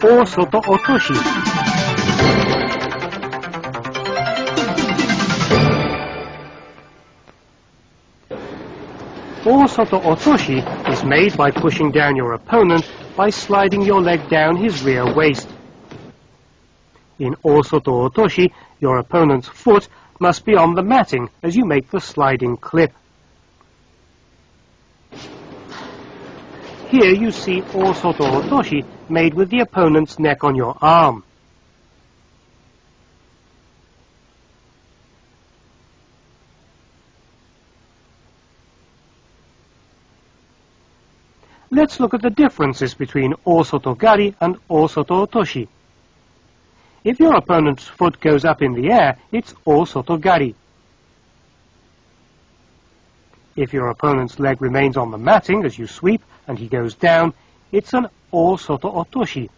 osoto otoshi. Osoto otoshi is made by pushing down your opponent by sliding your leg down his rear waist. In osoto otoshi, your opponent's foot must be on the matting as you make the sliding clip. Here you see osoto otoshi made with the opponent's neck on your arm. Let's look at the differences between osoto gari and osoto otoshi. If your opponent's foot goes up in the air, it's osoto gari. If your opponent's leg remains on the matting as you sweep and he goes down, it's an osoto otoshi.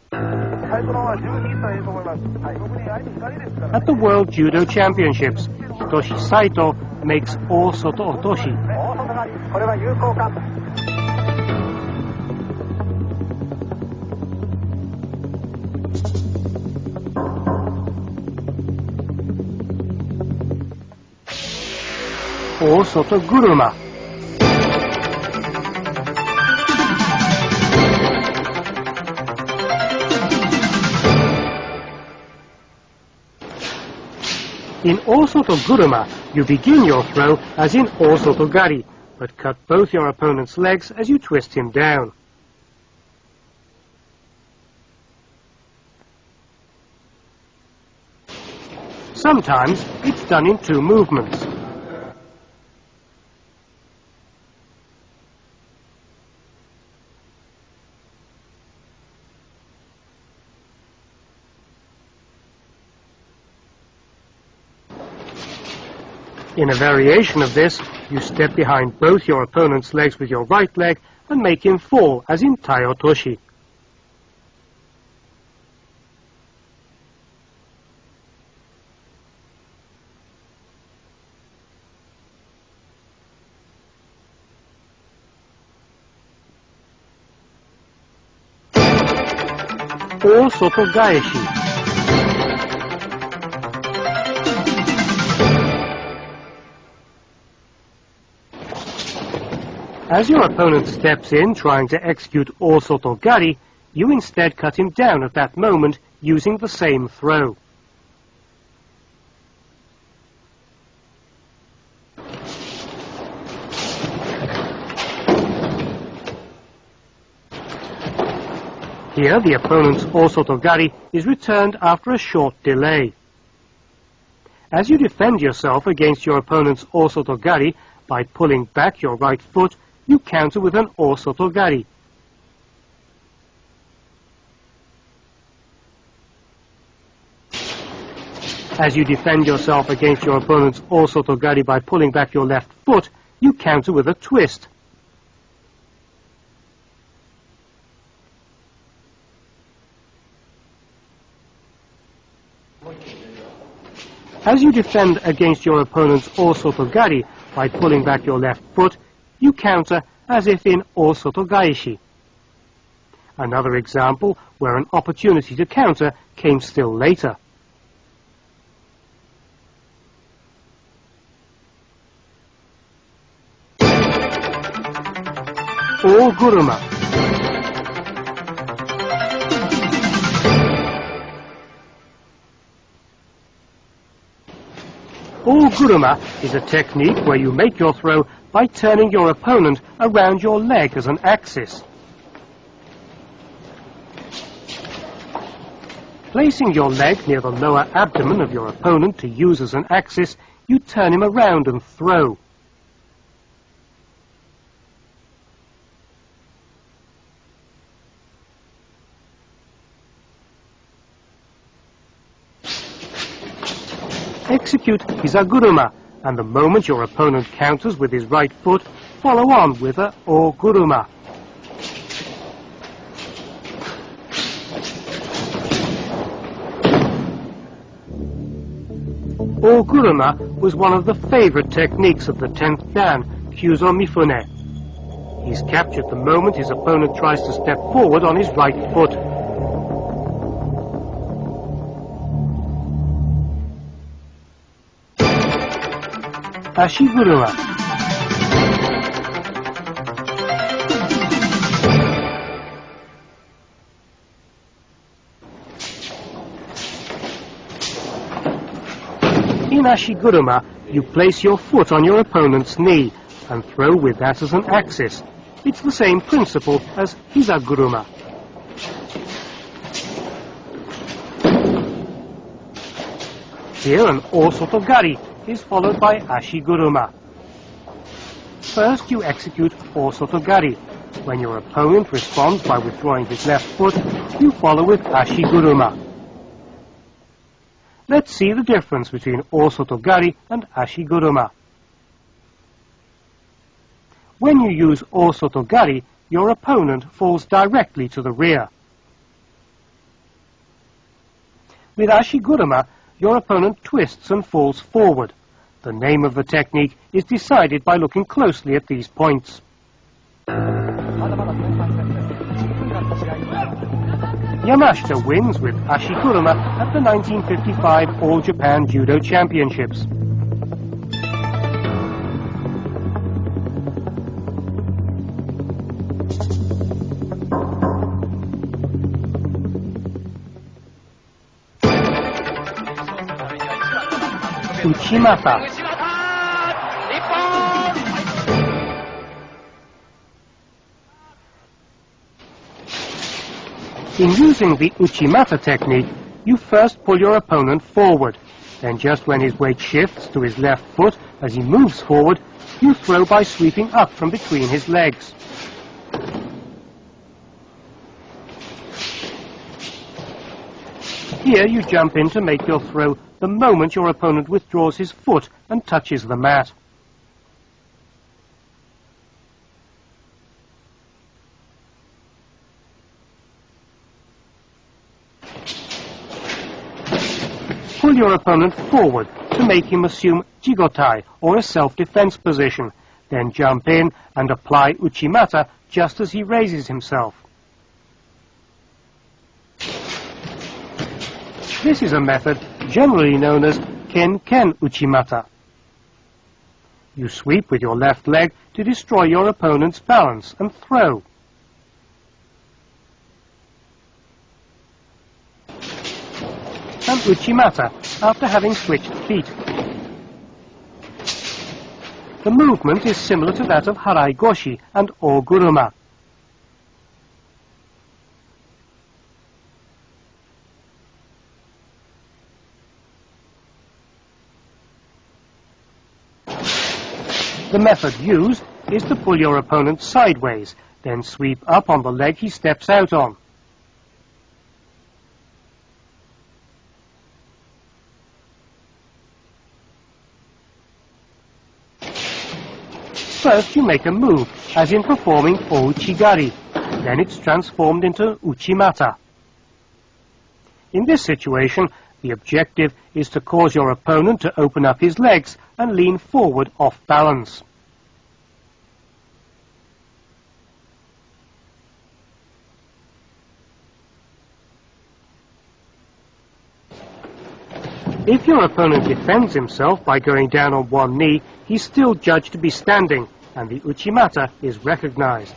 At the World Judo Championships, Hitoshi Saito makes osoto otoshi. Osoto guruma. In osoto guruma, you begin your throw as in osoto gari, but cut both your opponent's legs as you twist him down. Sometimes it's done in two movements. In a variation of this, you step behind both your opponent's legs with your right leg and make him fall, as in tai otoshi. Osoto gaeshi. As your opponent steps in trying to execute osoto gari, you instead cut him down at that moment using the same throw. Here the opponent's osoto gari is returned after a short delay. As you defend yourself against your opponent's osoto gari by pulling back your right foot, you counter with an osoto gari. As you defend yourself against your opponent's osoto gari by pulling back your left foot, you counter with a twist. As you defend against your opponent's osoto gari by pulling back your left foot, you counter as if in osoto gaeshi. Another example where an opportunity to counter came still later. Oguruma. Oguruma is a technique where you make your throw by turning your opponent around your leg as an axis. Placing your leg near the lower abdomen of your opponent to use as an axis, you turn him around and throw. Execute hizaguruma, and the moment your opponent counters with his right foot, follow on with a oguruma. Oguruma was one of the favorite techniques of the 10th Dan, Kyuzo Mifune. He's captured the moment his opponent tries to step forward on his right foot. ashiguruma. In ashiguruma, you place your foot on your opponent's knee and throw with that as an axis. It's the same principle as hizaguruma. Here an osotogari is followed by ashiguruma. First you execute osotogari. When your opponent responds by withdrawing his left foot, you follow with ashiguruma. Let's see the difference between osotogari and ashiguruma. When you use osotogari, your opponent falls directly to the rear. With ashiguruma, your opponent twists and falls forward. The name of the technique is decided by looking closely at these points. Yamashita wins with ashiguruma at the 1955 All Japan Judo Championships. Uchimata. In using the uchimata technique, you first pull your opponent forward. Then just when his weight shifts to his left foot as he moves forward, you throw by sweeping up from between his legs. Here you jump in to make your throw the moment your opponent withdraws his foot and touches the mat. Pull your opponent forward to make him assume jigotai, or a self-defense position. Then jump in and apply uchimata just as he raises himself. This is a method generally known as ken-ken uchimata. You sweep with your left leg to destroy your opponent's balance and throw. And uchimata after having switched feet. The movement is similar to that of harai goshi and oguruma. The method used is to pull your opponent sideways, then sweep up on the leg he steps out on. First you make a move, as in performing ouchigari. Then it's transformed into uchimata. In this situation, the objective is to cause your opponent to open up his legs and lean forward off balance. If your opponent defends himself by going down on one knee, he's still judged to be standing, and the uchimata is recognized.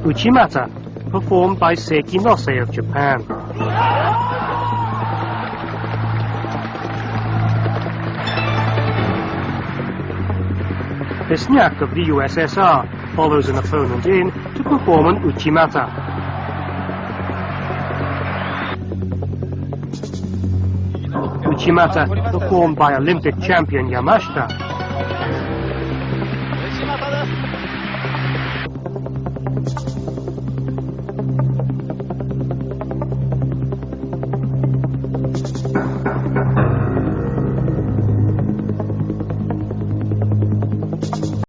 Uchimata, performed by Seiki Nosei of Japan. Pesniak of the USSR follows an opponent in to perform an uchimata. Uchimata, performed by Olympic champion Yamashita,